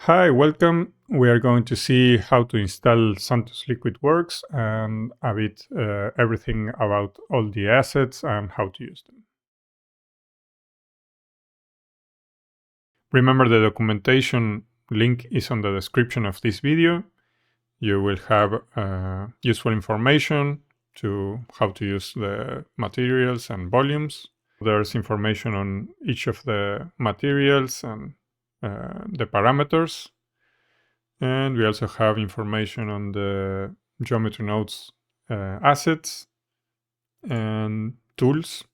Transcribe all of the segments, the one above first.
Hi, welcome. We are going to see how to install Sanctus LiquidWorks and a bit everything about all the assets and how to use them. Remember, the documentation link is on the description of this video. You will have useful information to how to use the materials and volumes. There's information on each of the materials and the parameters. And we also have information on the geometry nodes assets and tools.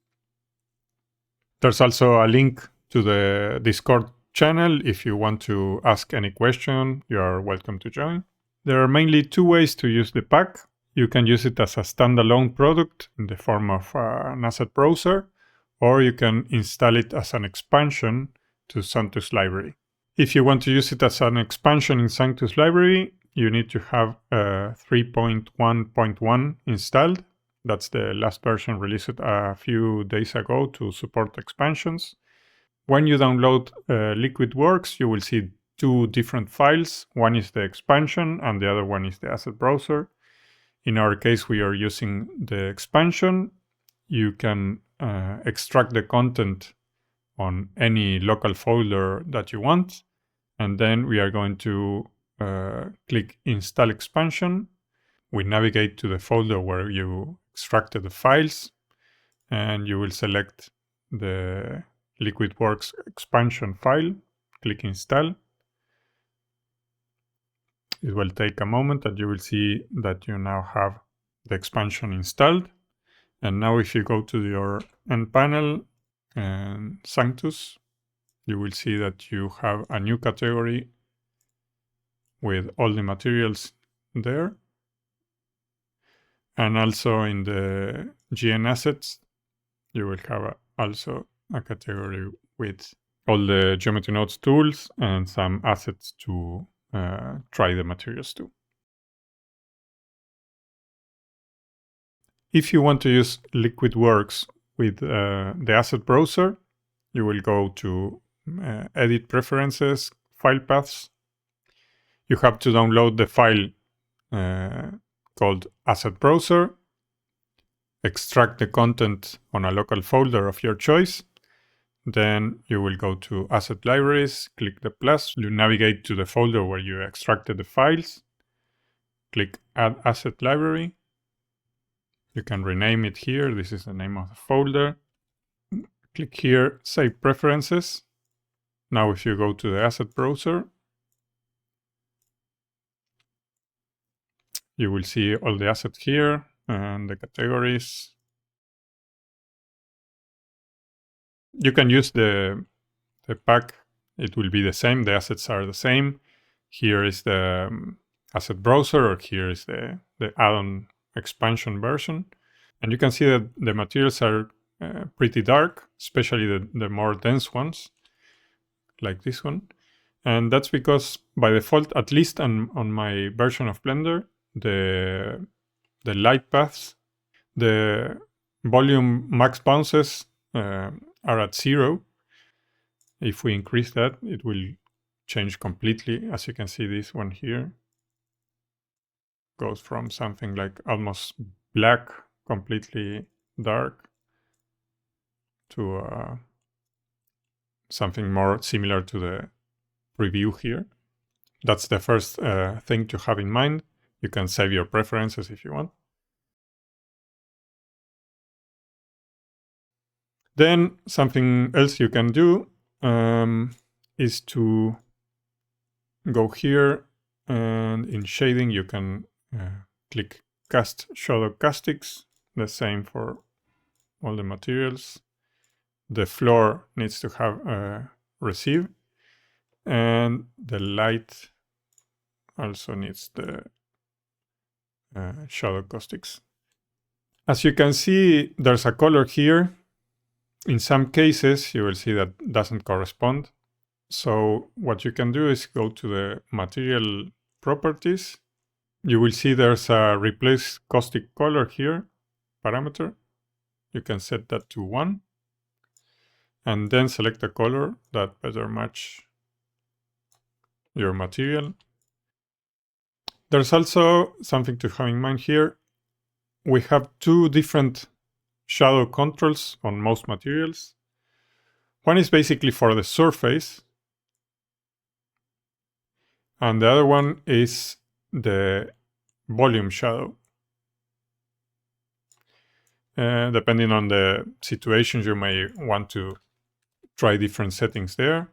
There's also a link to the Discord channel. If you want to ask any question, you are welcome to join. There are mainly two ways to use the pack. You can use it as a standalone product in the form of an asset browser, or you can install it as an expansion to Sanctus Library. If you want to use it as an expansion in Sanctus Library, you need to have 3.1.1 installed. That's the last version released a few days ago to support expansions. When you download LiquidWorks, you will see two different files. One is the expansion and the other one is the asset browser. In our case, we are using the expansion. You can extract the content on any local folder that you want. And then we are going to click Install Expansion. We navigate to the folder where you extracted the files, and you will select the LiquidWorks expansion file. Click Install. It will take a moment and you will see that you now have the expansion installed. And now if you go to your end panel and Sanctus, you will see that you have a new category with all the materials there. And also in the GN assets, you will have also a category with all the geometry nodes tools and some assets to try the materials to. If you want to use LiquidWorks with the asset browser, you will go to Edit Preferences, File Paths. You have to download the file called Asset Browser, extract the content on a local folder of your choice. Then you will go to Asset Libraries, click the plus, you navigate to the folder where you extracted the files, click Add Asset Library. You can rename it here. This is the name of the folder. Click here, Save Preferences. Now if you go to the asset browser, you will see all the assets here and the categories. You can use the pack. It will be the same. The assets are the same. Here is the asset browser, or here is the add-on expansion version. And you can see that the materials are pretty dark, especially the more dense ones, like this one. And that's because by default, at least on my version of Blender, the light paths, the volume max bounces are at 0. If we increase that, it will change completely. As you can see, this one here goes from something like almost black, completely dark, to something more similar to the preview here. That's the first thing to have in mind. You can save your preferences if you want. Then something else you can do is to go here, and in shading you can click Cast Shadow Caustics, the same for all the materials. The floor needs to have receive, and the light also needs the shadow caustics. As you can see, there's a color here. In some cases, you will see that doesn't correspond. So what you can do is go to the material properties. You will see there's a replace caustic color here parameter. You can set that to 1. And then select a color that better match your material. There's also something to have in mind here. We have two different shadow controls on most materials. One is basically for the surface, and the other one is the volume shadow. Depending on the situation, you may want to try different settings there.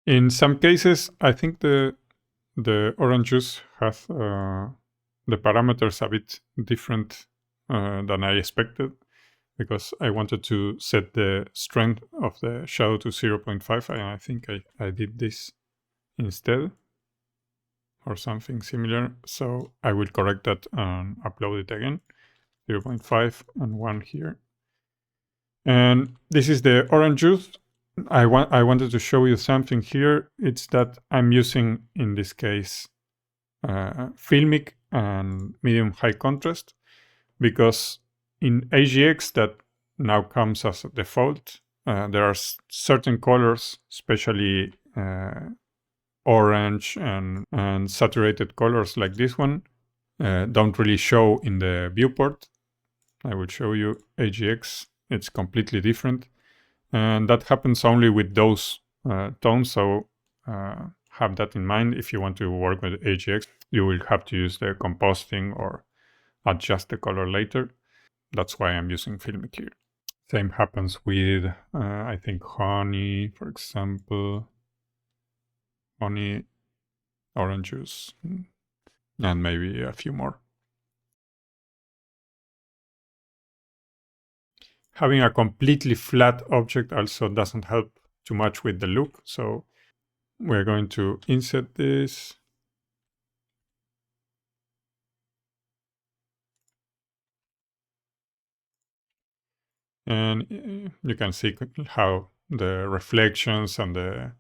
In some cases, I think the orange juice has the parameters a bit different than I expected, because I wanted to set the strength of the shadow to 0.5, and I think I did this instead, or something similar. So I will correct that and upload it again. 0.5 and 1 here. And this is the orange juice. I wanted to show you something here. It's that I'm using, in this case, filmic and medium high contrast, because in AGX, that now comes as a default, there are certain colors, especially orange and saturated colors like this one, don't really show in the viewport. I will show you AGX. It's completely different. And that happens only with those tones. So have that in mind. If you want to work with AGX, you will have to use the compositing or adjust the color later. That's why I'm using filmic here. Same happens with, I think, honey, for example. Honey, orange juice, and maybe a few more. Having a completely flat object also doesn't help too much with the look. So we're going to insert this. And you can see how the reflections and the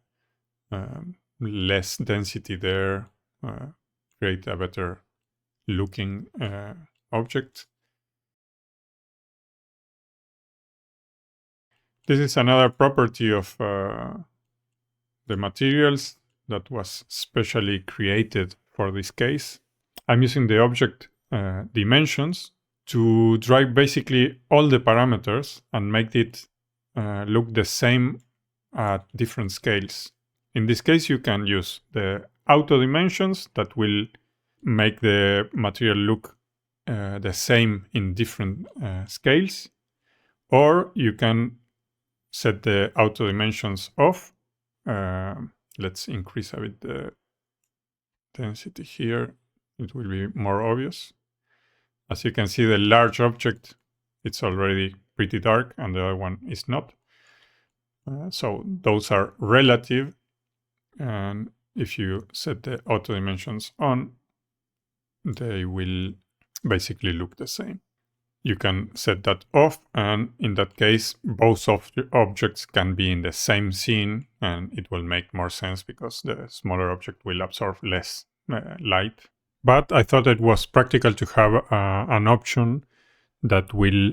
less density there create a better looking object. This is another property of the materials that was specially created for this case. I'm using the object dimensions to drive basically all the parameters and make it look the same at different scales. In this case, you can use the auto dimensions that will make the material look the same in different scales, or you can set the auto dimensions off. Let's increase a bit the density here. It will be more obvious. As you can see, the large object, it's already pretty dark, and the other one is not. So those are relative. And if you set the auto dimensions on, they will basically look the same. You can set that off, and in that case, both objects can be in the same scene, and it will make more sense because the smaller object will absorb less light. But I thought it was practical to have an option that will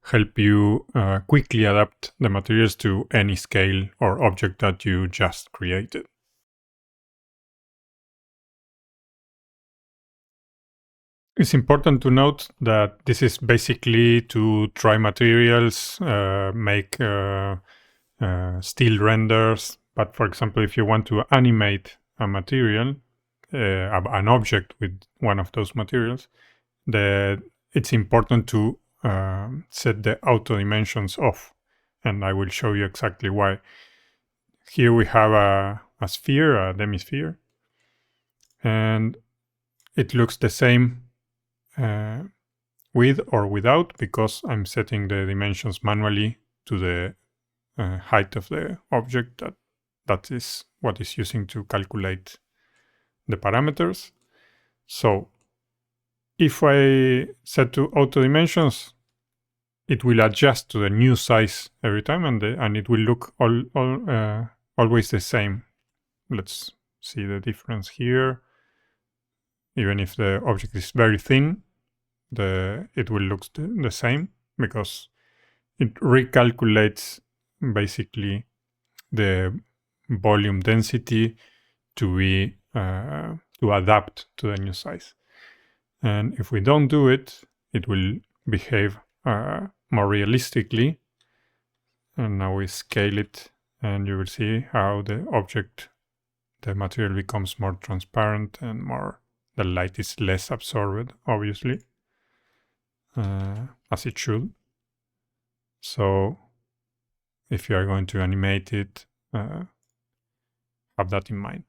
help you quickly adapt the materials to any scale or object that you just created. It's important to note that this is basically to try materials, make still renders. But for example, if you want to animate a material, an object with one of those materials, it's important to set the auto dimensions off. And I will show you exactly why. Here we have a sphere, a demisphere, and it looks the same with or without, because I'm setting the dimensions manually to the height of the object. That is what is using to calculate the parameters. So if I set to auto dimensions, it will adjust to the new size every time, and it will look always the same. Let's see the difference here. Even if the object is very thin, it will look the same, because it recalculates basically the volume density to be to adapt to the new size. And if we don't do it, it will behave more realistically. And now we scale it, and you will see how the object, the material becomes more transparent and more, the light is less absorbed, obviously, as it should. So if you are going to animate it, have that in mind.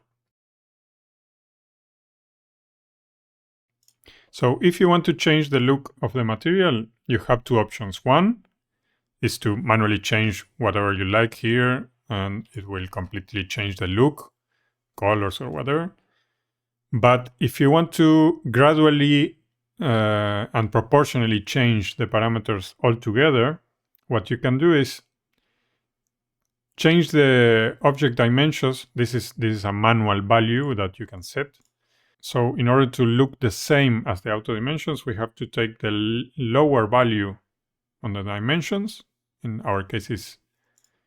So if you want to change the look of the material, you have two options. One is to manually change whatever you like here, and it will completely change the look, colors or whatever. But if you want to gradually and proportionally change the parameters altogether, what you can do is change the object dimensions. This is a manual value that you can set. So in order to look the same as the auto dimensions, we have to take the lower value on the dimensions. In our case is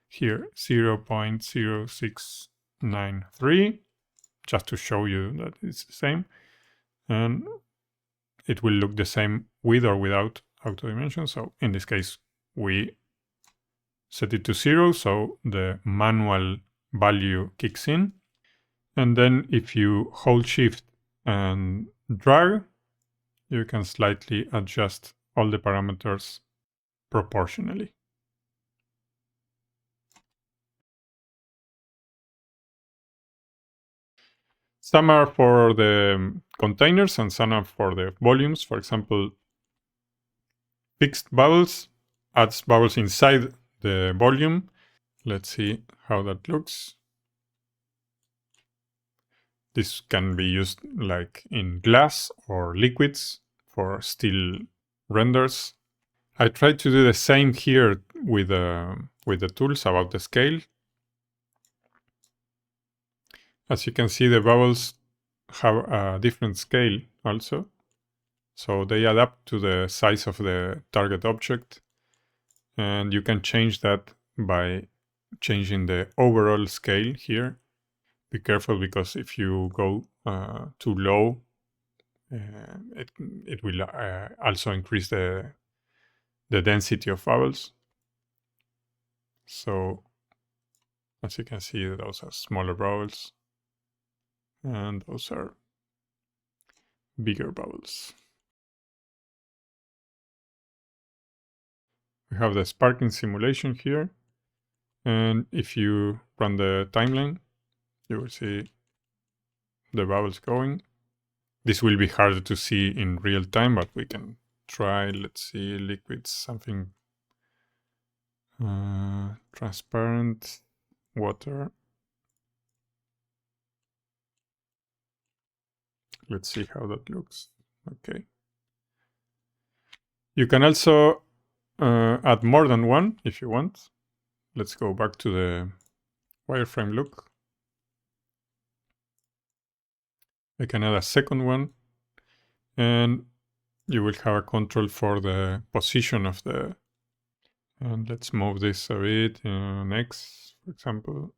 here 0.0693, just to show you that it's the same. And it will look the same with or without auto dimension. So in this case, we set it to 0, so the manual value kicks in. And then if you hold Shift and drag, you can slightly adjust all the parameters proportionally. Some are for the containers and some are for the volumes. For example, fixed bubbles adds bubbles inside the volume. Let's see how that looks. This can be used like in glass or liquids for still renders. I tried to do the same here with the tools about the scale. As you can see, the bubbles have a different scale also. So they adapt to the size of the target object. And you can change that by changing the overall scale here. Be careful, because if you go too low, it will also increase the density of bubbles. So as you can see, those are smaller bubbles and those are bigger bubbles. We have the sparking simulation here, and if you run the timeline, you will see the bubbles going. This will be harder to see in real time, but we can try. Let's see, liquids, something transparent, water. Let's see how that looks. Okay. You can also add more than one if you want. Let's go back to the wireframe look. I can add a second one, and you will have a control for the position of the. And let's move this a bit. Next, for example.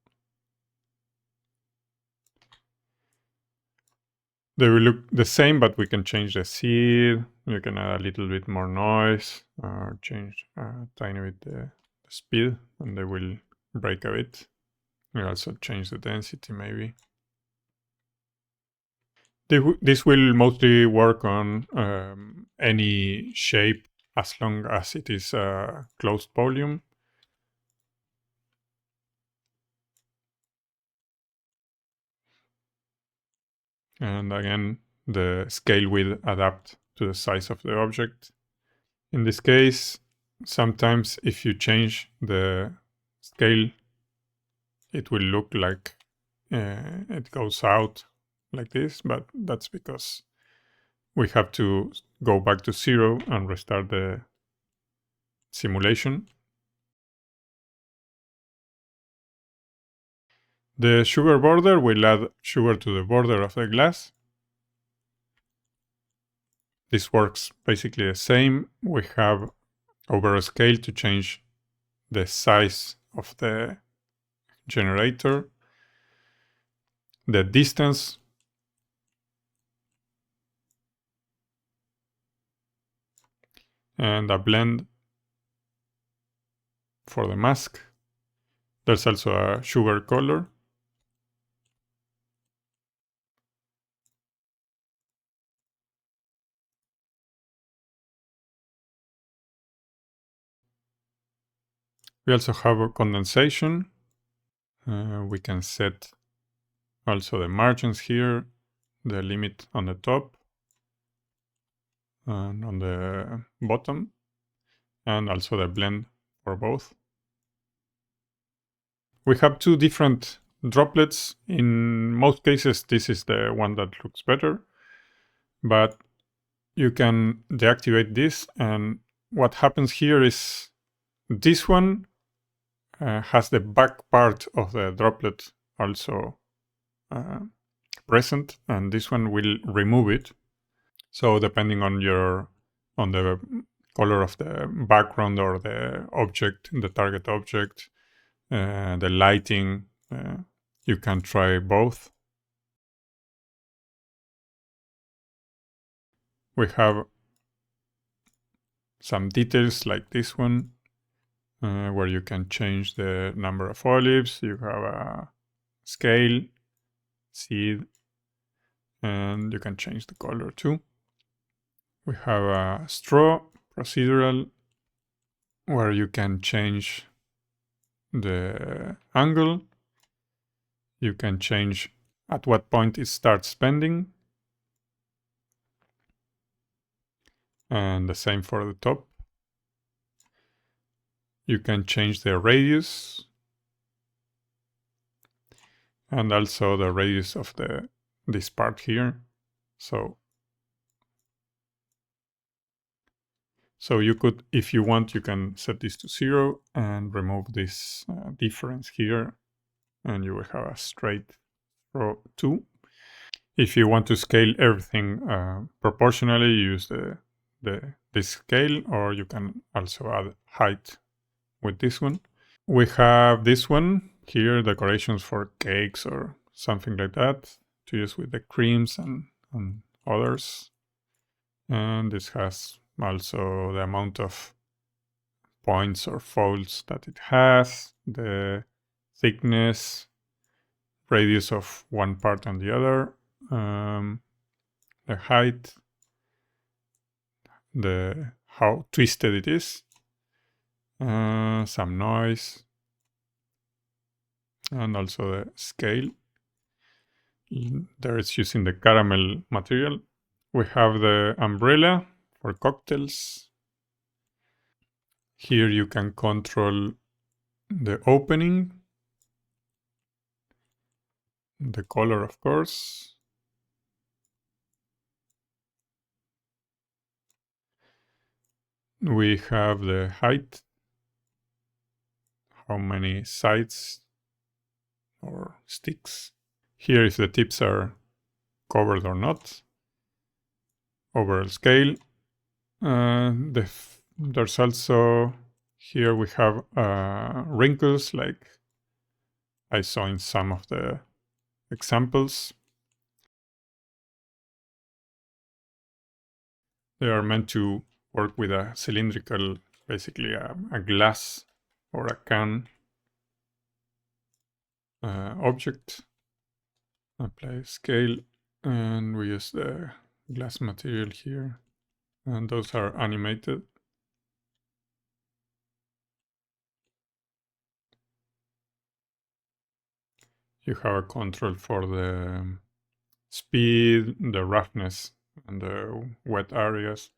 They will look the same, but we can change the seed. You can add a little bit more noise, or change a tiny bit the speed, and they will break a bit. We also change the density, maybe. This will mostly work on any shape as long as it is a closed volume. And again, the scale will adapt to the size of the object. In this case, sometimes if you change the scale, it will look like it goes out like this, but that's because we have to go back to 0 and restart the simulation. The sugar border will add sugar to the border of the glass. This works basically the same. We have over a scale to change the size of the generator, the distance, and a blend for the mask. There's also a sugar color. We also have a condensation. We can set also the margins here, the limit on the top and on the bottom, and also the blend for both. We have two different droplets. In most cases, this is the one that looks better, but you can deactivate this, and what happens here is this one has the back part of the droplet also present, and this one will remove it. So depending on the color of the background or the object, the target object, the lighting, you can try both. We have some details like this one, where you can change the number of olives. You have a scale, seed, and you can change the color too. We have a straw procedural, where you can change the angle. You can change at what point it starts bending. And the same for the top. You can change the radius. And also the radius of this part here. So you could, if you want, you can set this to 0 and remove this difference here, and you will have a straight row 2. If you want to scale everything proportionally, use this scale, or you can also add height with this one. We have this one here, decorations for cakes or something like that, to use with the creams and others. And this has also the amount of points or folds that it has, the thickness, radius of one part and the other, the height, how twisted it is, some noise, and also the scale. There it's using the caramel material. We have the umbrella for cocktails. Here you can control the opening, the color, of course. We have the height, how many sides or sticks. Here if the tips are covered or not. Overall scale. There's also, here we have wrinkles like I saw in some of the examples. They are meant to work with a cylindrical, basically a glass or a can object. Apply scale, and we use the glass material here, and those are animated. You have a control for the speed, the roughness, and the wet areas.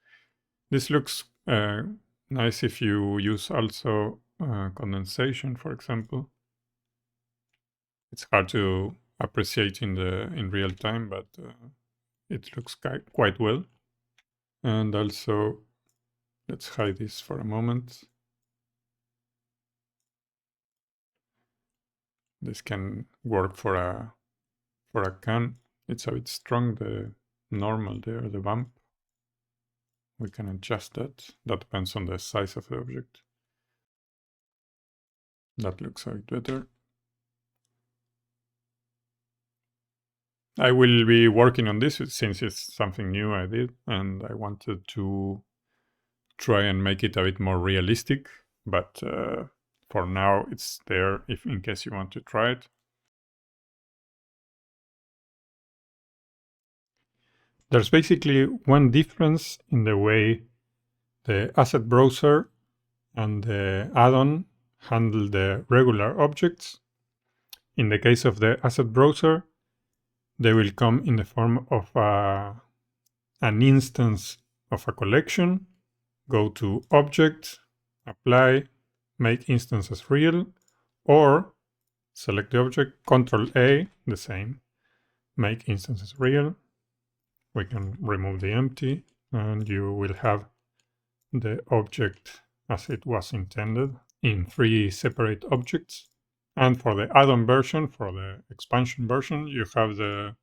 This looks nice if you use also condensation, for example. It's hard to appreciate in real time, but it looks quite well. And also, let's hide this for a moment. This can work for a can. It's a bit strong, the normal there, the bump. We can adjust that. That depends on the size of the object. That looks a bit better. I will be working on this since it's something new I did, and I wanted to try and make it a bit more realistic, but for now it's there if in case you want to try it. There's basically one difference in the way the asset browser and the add-on handle the regular objects. In the case of the asset browser, they will come in the form of an instance of a collection. Go to Object, Apply, Make Instances Real, or select the object, Control A, the same, Make Instances Real. We can remove the empty, and you will have the object as it was intended in 3 separate objects. And for the add-on version, for the expansion version, you have the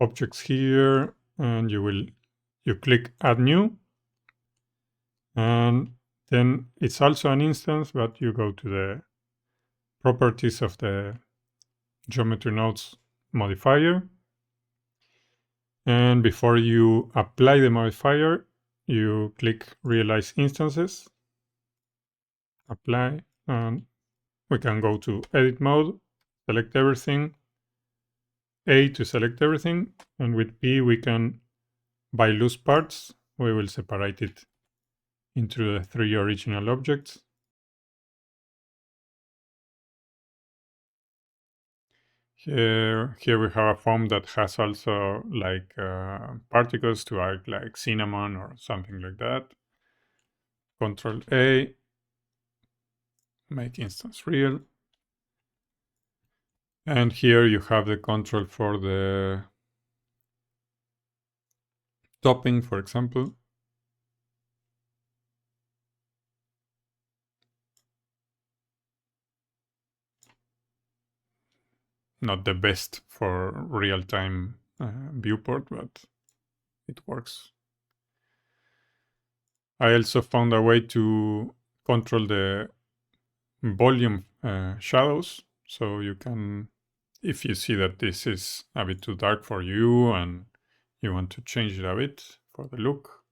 objects here, and you click Add New, and then it's also an instance, but you go to the properties of the geometry nodes modifier, and before you apply the modifier, you click Realize Instances, apply, and we can go to Edit Mode, select everything, A to select everything, and with P we can, by loose parts, we will separate it into the 3 original objects. Here we have a foam that has also like particles to act like cinnamon or something like that. Control A, make instance real. And here you have the control for the topping, for example. Not the best for real-time viewport, but it works. I also found a way to control the volume shadows. So you can, if you see that this is a bit too dark for you and you want to change it a bit for the look,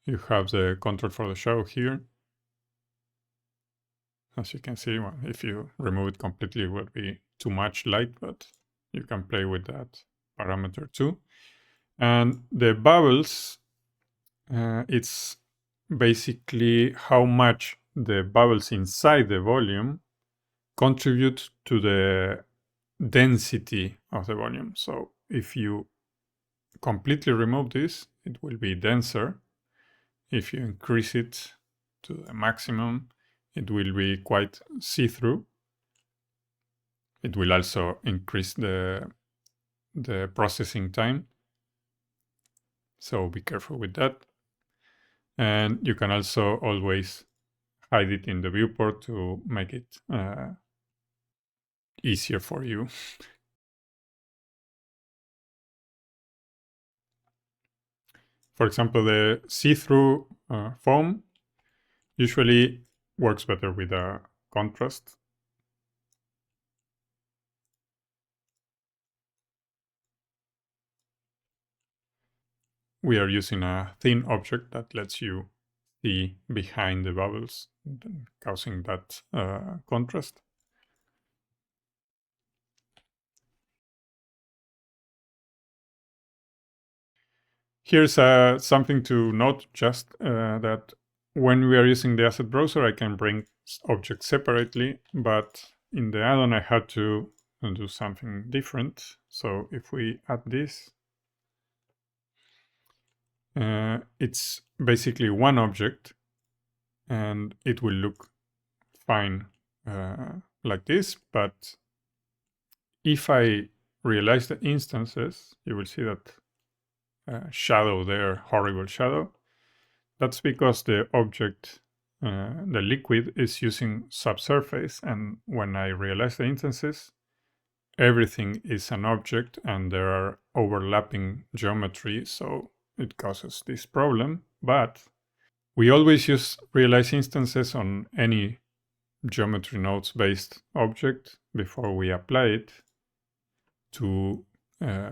you have the control for the shadow here. As you can see, well, if you remove it completely, it would be too much light, but you can play with that parameter too. And the bubbles, it's basically how much the bubbles inside the volume contribute to the density of the volume. So if you completely remove this, it will be denser. If you increase it to the maximum, it will be quite see-through. It will also increase the processing time. So be careful with that. And you can also always hide it in the viewport to make it easier for you. For example, the see-through foam usually works better with a contrast. We are using a thin object that lets you see behind the bubbles, causing that contrast. Here's something to note, just that when we are using the asset browser, I can bring objects separately, but in the add-on I had to do something different. So if we add this, it's basically one object, and it will look fine like this, but if I realize the instances, you will see that shadow there, horrible shadow. That's because the object, the liquid, is using subsurface, and when I realize the instances, everything is an object and there are overlapping geometry, so it causes this problem. But we always use realize instances on any geometry nodes based object before we apply it to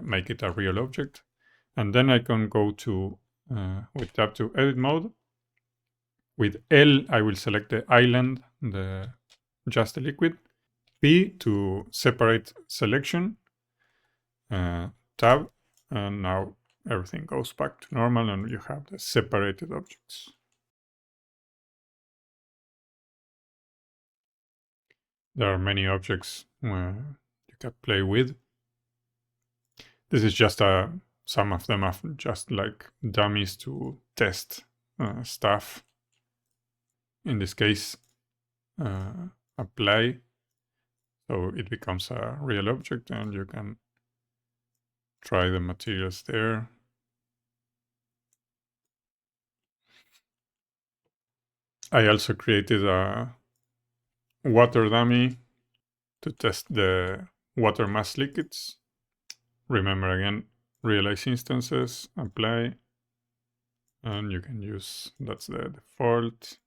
make it a real object. And then I can go to, with tab to edit mode. With L, I will select the island, just the liquid. P to separate selection, tab, and now everything goes back to normal and you have the separated objects. There are many objects you can play with. This is just some of them are just like dummies to test stuff. In this case, apply. So it becomes a real object and you can try the materials there. I also created a water dummy to test the water mass liquids. Remember again, realize instances, apply, and you can use, that's the default.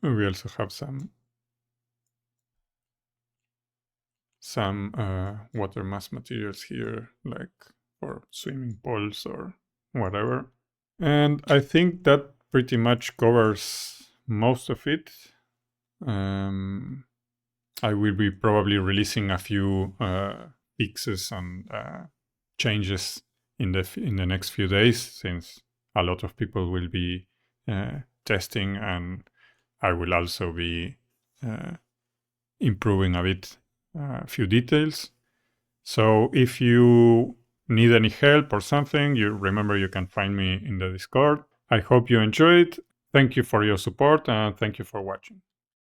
And we also have some water mass materials here, like for swimming pools or whatever. And I think that pretty much covers most of it. I will be probably releasing a few fixes and changes in the next few days, since a lot of people will be testing, and I will also be improving a bit a few details. So if you need any help or something, remember you can find me in the Discord. I hope you enjoyed. Thank you for your support and thank you for watching.